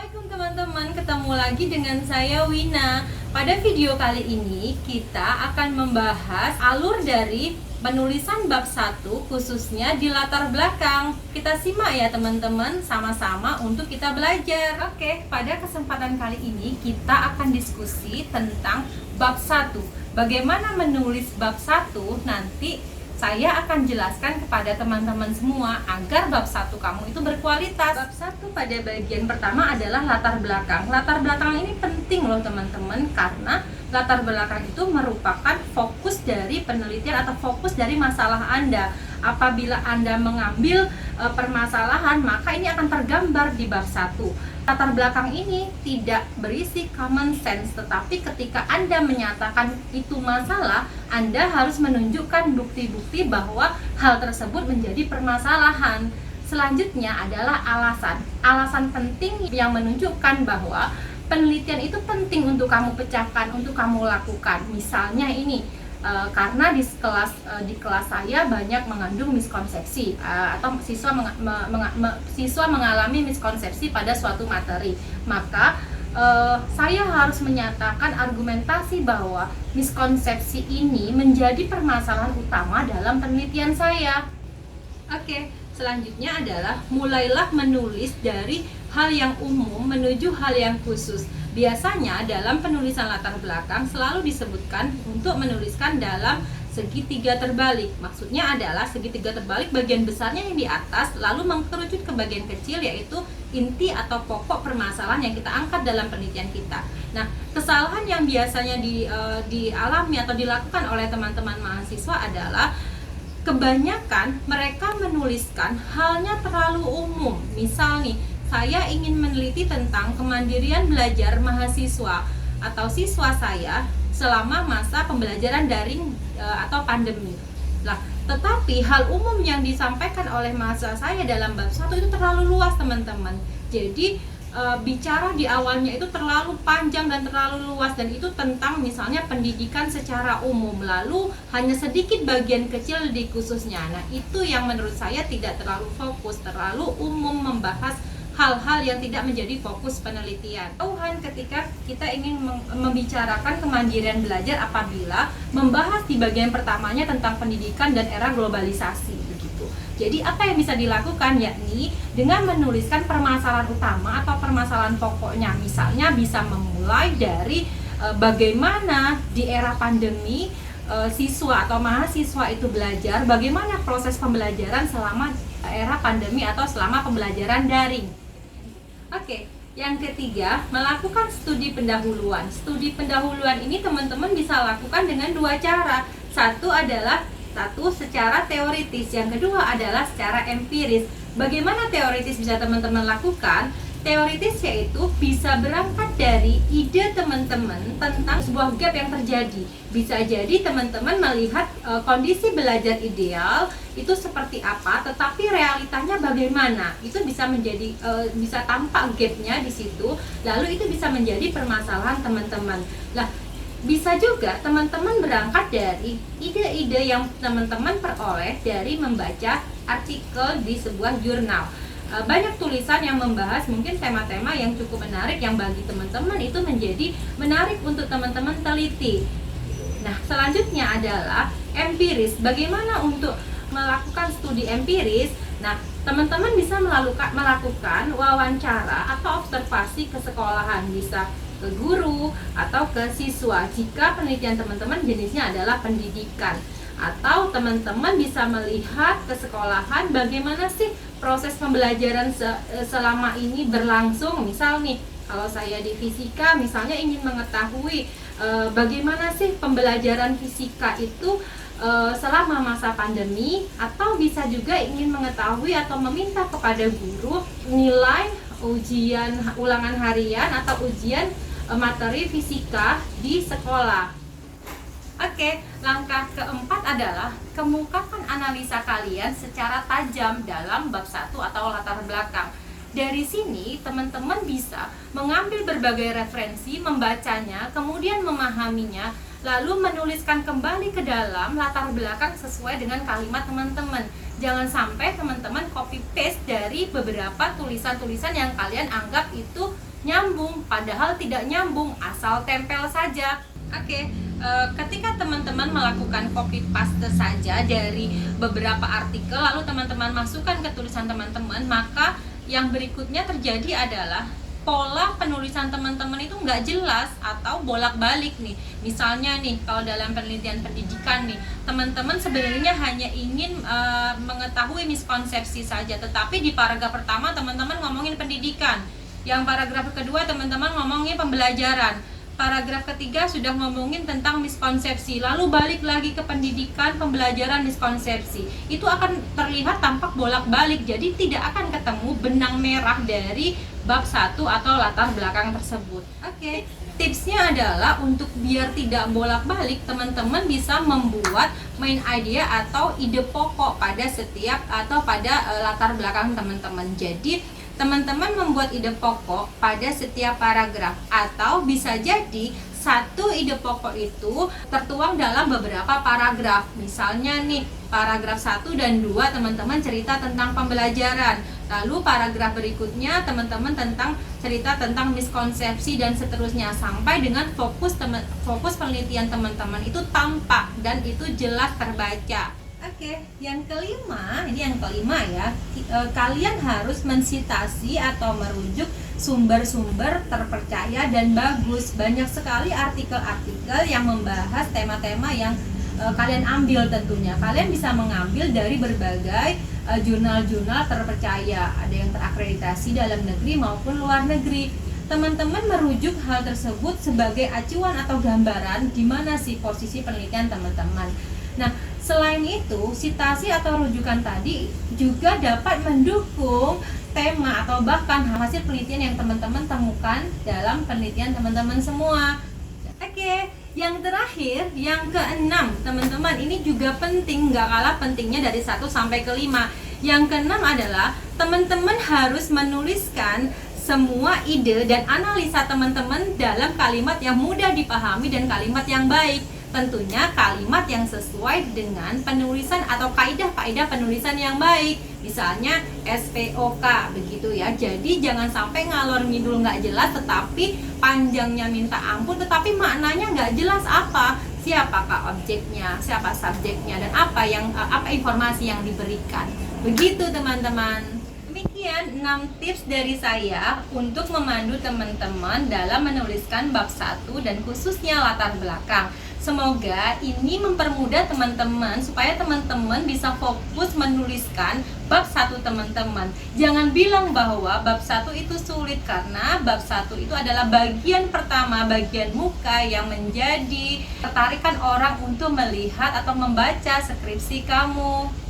Assalamualaikum teman-teman, ketemu lagi dengan saya Wina. Pada video kali ini kita akan membahas alur dari penulisan bab 1 khususnya di latar belakang. Kita simak ya teman-teman, sama-sama untuk kita belajar. Oke, pada kesempatan kali ini kita akan diskusi tentang bab 1. Bagaimana menulis bab 1 nanti saya akan jelaskan kepada teman-teman semua agar bab 1 kamu itu berkualitas. Bab 1 pada bagian pertama adalah latar belakang. Latar belakang ini penting loh teman-teman, karena latar belakang itu merupakan fokus dari penelitian atau fokus dari masalah Anda. Apabila Anda mengambil permasalahan, maka ini akan tergambar di bab 1. Latar belakang ini tidak berisi common sense, tetapi ketika Anda menyatakan itu masalah, Anda harus menunjukkan bukti-bukti bahwa hal tersebut menjadi permasalahan. Selanjutnya adalah alasan. Alasan penting yang menunjukkan bahwa penelitian itu penting untuk kamu pecahkan, untuk kamu lakukan. Misalnya ini, karena di kelas saya banyak mengandung miskonsepsi atau siswa mengalami miskonsepsi pada suatu materi, maka saya harus menyatakan argumentasi bahwa miskonsepsi ini menjadi permasalahan utama dalam penelitian saya. Oke, selanjutnya adalah mulailah menulis dari hal yang umum menuju hal yang khusus. Biasanya dalam penulisan latar belakang selalu disebutkan untuk menuliskan dalam segitiga terbalik. Maksudnya adalah segitiga terbalik bagian besarnya yang di atas lalu mengkerucut ke bagian kecil, yaitu inti atau pokok permasalahan yang kita angkat dalam penelitian kita. Nah, kesalahan yang biasanya dialami atau dilakukan oleh teman-teman mahasiswa adalah kebanyakan mereka menuliskan halnya terlalu umum. Misal nih, saya ingin meneliti tentang kemandirian belajar mahasiswa atau siswa saya selama masa pembelajaran daring atau pandemi. Lah, tetapi hal umum yang disampaikan oleh mahasiswa saya dalam bab 1 itu terlalu luas, teman-teman. Jadi bicara di awalnya itu terlalu panjang dan terlalu luas, dan itu tentang misalnya pendidikan secara umum, lalu hanya sedikit bagian kecil di khususnya. Nah, itu yang menurut saya tidak terlalu fokus, terlalu umum, membahas hal-hal yang tidak menjadi fokus penelitian. Tuhan, ketika kita ingin membicarakan kemandirian belajar apabila membahas di bagian pertamanya tentang pendidikan dan era globalisasi begitu. Jadi apa yang bisa dilakukan, yakni dengan menuliskan permasalahan utama atau permasalahan pokoknya. Misalnya bisa memulai dari bagaimana di era pandemi siswa atau mahasiswa itu belajar, bagaimana proses pembelajaran selama era pandemi atau selama pembelajaran daring. Oke, yang ketiga, melakukan studi pendahuluan. Studi pendahuluan ini teman-teman bisa lakukan dengan dua cara. Satu adalah secara teoritis, yang kedua adalah secara empiris. Bagaimana teoritis bisa teman-teman lakukan? Teoritis yaitu bisa berangkat dari ide teman-teman tentang sebuah gap yang terjadi. Bisa jadi teman-teman melihat kondisi belajar ideal itu seperti apa, tetapi realitanya bagaimana. Itu bisa menjadi bisa tampak gapnya di situ. Lalu itu bisa menjadi permasalahan teman-teman. Lah, bisa juga teman-teman berangkat dari ide-ide yang teman-teman peroleh dari membaca artikel di sebuah jurnal. Banyak tulisan yang membahas mungkin tema-tema yang cukup menarik, yang bagi teman-teman itu menjadi menarik untuk teman-teman teliti. Nah, selanjutnya adalah empiris. Bagaimana untuk melakukan studi empiris? Nah, teman-teman bisa melakukan wawancara atau observasi ke sekolahan, bisa ke guru atau ke siswa jika penelitian teman-teman jenisnya adalah pendidikan. Atau teman-teman bisa melihat ke sekolahan bagaimana sih proses pembelajaran selama ini berlangsung. Misal nih, kalau saya di fisika misalnya ingin mengetahui bagaimana sih pembelajaran fisika itu selama masa pandemi, atau bisa juga ingin mengetahui atau meminta kepada guru nilai ujian ulangan harian atau ujian materi fisika di sekolah. Oke, langkah keempat adalah kemukakan analisa kalian secara tajam dalam bab 1 atau latar belakang. Dari sini, teman-teman bisa mengambil berbagai referensi, membacanya, kemudian memahaminya, lalu menuliskan kembali ke dalam latar belakang sesuai dengan kalimat teman-teman. Jangan sampai teman-teman copy paste dari beberapa tulisan-tulisan yang kalian anggap itu nyambung, padahal tidak nyambung, asal tempel saja. Oke, ketika teman-teman melakukan copy paste saja dari beberapa artikel, lalu teman-teman masukkan ke tulisan teman-teman, maka yang berikutnya terjadi adalah pola penulisan teman-teman itu nggak jelas atau bolak-balik nih. Misalnya nih, kalau dalam penelitian pendidikan nih, teman-teman sebenarnya hanya ingin mengetahui miskonsepsi saja, tetapi di paragraf pertama teman-teman ngomongin pendidikan, yang paragraf kedua teman-teman ngomongin pembelajaran, paragraf ketiga sudah ngomongin tentang miskonsepsi, lalu balik lagi ke pendidikan, pembelajaran, miskonsepsi. Itu akan terlihat tampak bolak-balik, jadi tidak akan ketemu benang merah dari bab 1 atau latar belakang tersebut. Oke, tipsnya adalah untuk biar tidak bolak-balik, teman-teman bisa membuat main idea atau ide pokok pada setiap atau pada latar belakang teman-teman. Jadi teman-teman membuat ide pokok pada setiap paragraf, atau bisa jadi satu ide pokok itu tertuang dalam beberapa paragraf. Misalnya nih, paragraf 1 dan 2 teman-teman cerita tentang pembelajaran, lalu paragraf berikutnya teman-teman cerita tentang miskonsepsi, dan seterusnya sampai dengan fokus penelitian teman-teman itu tampak dan itu jelas terbaca. Oke, yang kelima ya, kalian harus mensitasi atau merujuk sumber-sumber terpercaya dan bagus. Banyak sekali artikel-artikel yang membahas tema-tema yang kalian ambil tentunya. Kalian bisa mengambil dari berbagai jurnal-jurnal terpercaya, ada yang terakreditasi dalam negeri maupun luar negeri. Teman-teman merujuk hal tersebut sebagai acuan atau gambaran di mana sih posisi penelitian teman-teman. Nah, selain itu, sitasi atau rujukan tadi juga dapat mendukung tema atau bahkan hasil penelitian yang teman-teman temukan dalam penelitian teman-teman semua. Oke, yang terakhir, yang keenam, teman-teman, ini juga penting, nggak kalah pentingnya dari 1 sampai ke 5. Yang keenam adalah teman-teman harus menuliskan semua ide dan analisa teman-teman dalam kalimat yang mudah dipahami dan kalimat yang baik. Tentunya kalimat yang sesuai dengan penulisan atau kaidah-kaidah penulisan yang baik. Misalnya SPOK begitu ya. Jadi jangan sampai ngalor ngidul nggak jelas, tetapi panjangnya minta ampun, tetapi maknanya nggak jelas apa. Siapakah objeknya, siapa subjeknya, dan apa informasi yang diberikan. Begitu teman-teman. Demikian 6 tips dari saya untuk memandu teman-teman dalam menuliskan bab 1 dan khususnya latar belakang. Semoga ini mempermudah teman-teman supaya teman-teman bisa fokus menuliskan bab 1 teman-teman. Jangan bilang bahwa bab 1 itu sulit, karena bab 1 itu adalah bagian pertama, bagian muka yang menjadi tertarikan orang untuk melihat atau membaca skripsi kamu.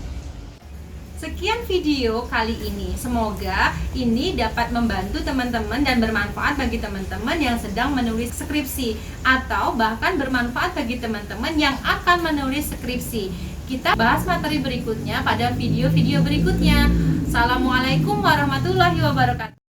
Sekian video kali ini, semoga ini dapat membantu teman-teman dan bermanfaat bagi teman-teman yang sedang menulis skripsi, atau bahkan bermanfaat bagi teman-teman yang akan menulis skripsi. Kita bahas materi berikutnya pada video-video berikutnya. Assalamualaikum warahmatullahi wabarakatuh.